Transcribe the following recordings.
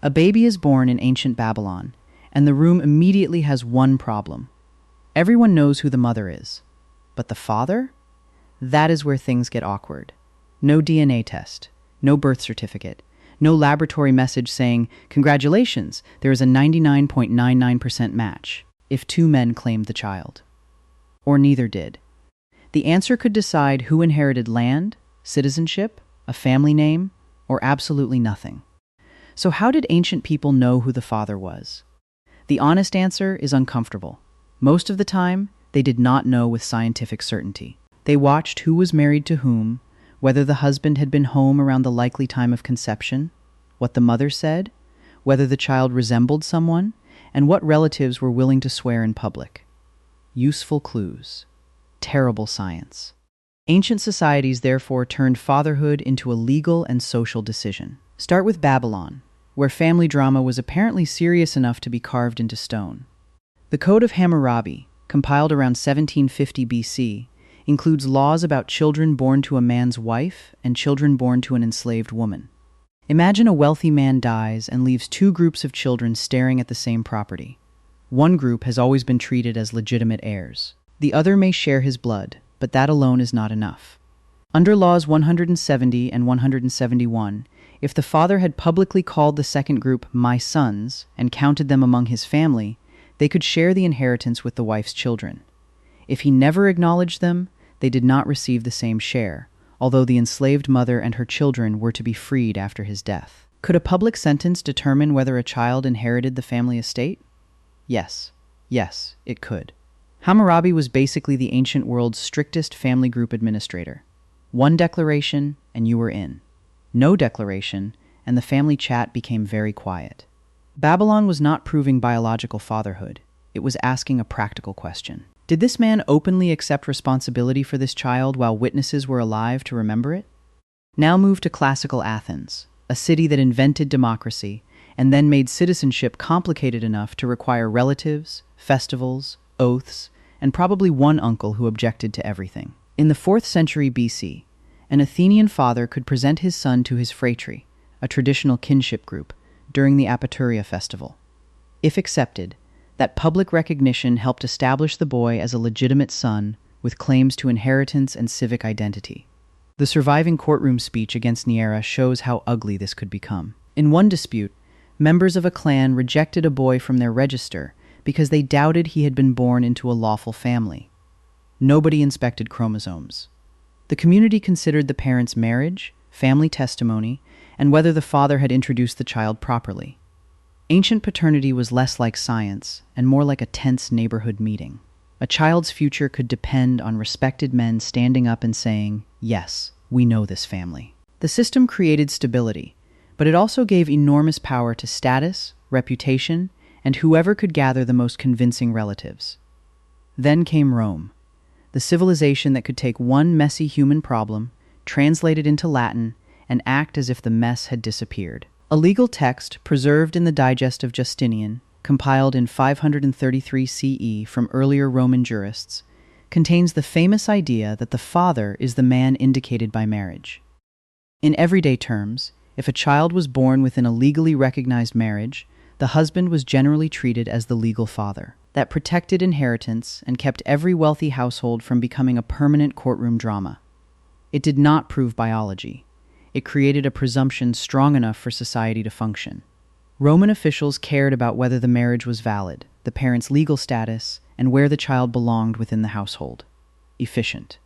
A baby is born in ancient Babylon, and the room immediately has one problem. Everyone knows who the mother is. But the father? That is where things get awkward. No DNA test, no birth certificate, no laboratory message saying, "Congratulations, there is a 99.99% match," if two men claimed the child. Or neither did. The answer could decide who inherited land, citizenship, a family name, or absolutely nothing. So how did ancient people know who the father was? The honest answer is uncomfortable. Most of the time, they did not know with scientific certainty. They watched who was married to whom, whether the husband had been home around the likely time of conception, what the mother said, whether the child resembled someone, and what relatives were willing to swear in public. Useful clues. Terrible science. Ancient societies therefore turned fatherhood into a legal and social decision. Start with Babylon, where family drama was apparently serious enough to be carved into stone. The Code of Hammurabi, compiled around 1750 BC, includes laws about children born to a man's wife and children born to an enslaved woman. Imagine a wealthy man dies and leaves two groups of children staring at the same property. One group has always been treated as legitimate heirs. The other may share his blood, but that alone is not enough. Under laws 170 and 171, if the father had publicly called the second group "my sons" and counted them among his family, they could share the inheritance with the wife's children. If he never acknowledged them, they did not receive the same share, although the enslaved mother and her children were to be freed after his death. Could a public sentence determine whether a child inherited the family estate? Yes, it could. Hammurabi was basically the ancient world's strictest family group administrator. One declaration, and you were in. No declaration, and the family chat became very quiet. Babylon was not proving biological fatherhood. It was asking a practical question. Did this man openly accept responsibility for this child while witnesses were alive to remember it? Now move to classical Athens, a city that invented democracy and then made citizenship complicated enough to require relatives, festivals, oaths, and probably one uncle who objected to everything. In the 4th century BC, an Athenian father could present his son to his phratry, a traditional kinship group, during the Apaturia festival. If accepted, that public recognition helped establish the boy as a legitimate son with claims to inheritance and civic identity. The surviving courtroom speech against Neaera shows how ugly this could become. In one dispute, members of a clan rejected a boy from their register because they doubted he had been born into a lawful family. Nobody inspected chromosomes. The community considered the parents' marriage, family testimony, and whether the father had introduced the child properly. Ancient paternity was less like science and more like a tense neighborhood meeting. A child's future could depend on respected men standing up and saying, "Yes, we know this family." The system created stability, but it also gave enormous power to status, reputation, and whoever could gather the most convincing relatives. Then came Rome, the civilization that could take one messy human problem, translate it into Latin, and act as if the mess had disappeared. A legal text preserved in the Digest of Justinian, compiled in 533 CE from earlier Roman jurists, contains the famous idea that the father is the man indicated by marriage. In everyday terms, if a child was born within a legally recognized marriage, the husband was generally treated as the legal father. That protected inheritance and kept every wealthy household from becoming a permanent courtroom drama. It did not prove biology. It created a presumption strong enough for society to function. Roman officials cared about whether the marriage was valid, the parents' legal status, and where the child belonged within the household. Efficient.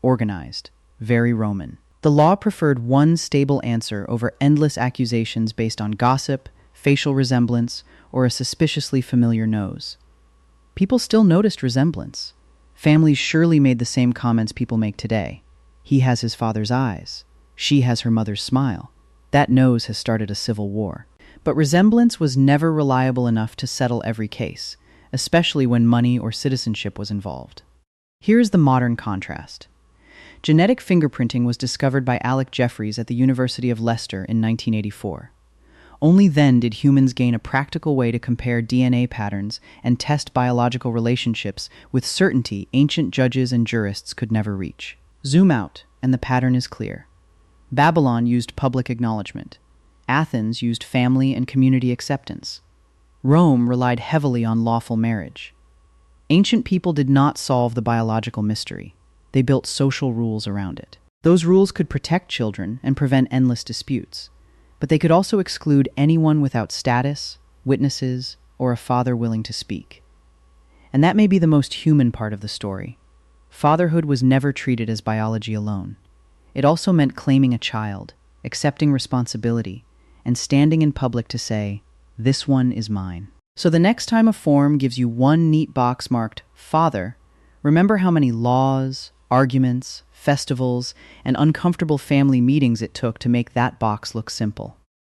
Organized. Very Roman. The law preferred one stable answer over endless accusations based on gossip, facial resemblance, or a suspiciously familiar nose. People still noticed resemblance. Families surely made the same comments people make today. He has his father's eyes. She has her mother's smile. That nose has started a civil war. But resemblance was never reliable enough to settle every case, especially when money or citizenship was involved. Here's the modern contrast. Genetic fingerprinting was discovered by Alec Jeffreys at the University of Leicester in 1984. Only then did humans gain a practical way to compare DNA patterns and test biological relationships with certainty ancient judges and jurists could never reach. Zoom out, and the pattern is clear. Babylon used public acknowledgement. Athens used family and community acceptance. Rome relied heavily on lawful marriage. Ancient people did not solve the biological mystery. They built social rules around it. Those rules could protect children and prevent endless disputes, but they could also exclude anyone without status, witnesses, or a father willing to speak. And that may be the most human part of the story. Fatherhood was never treated as biology alone. It also meant claiming a child, accepting responsibility, and standing in public to say, "This one is mine." So the next time a form gives you one neat box marked father, remember how many laws, arguments, festivals, and uncomfortable family meetings it took to make that box look simple.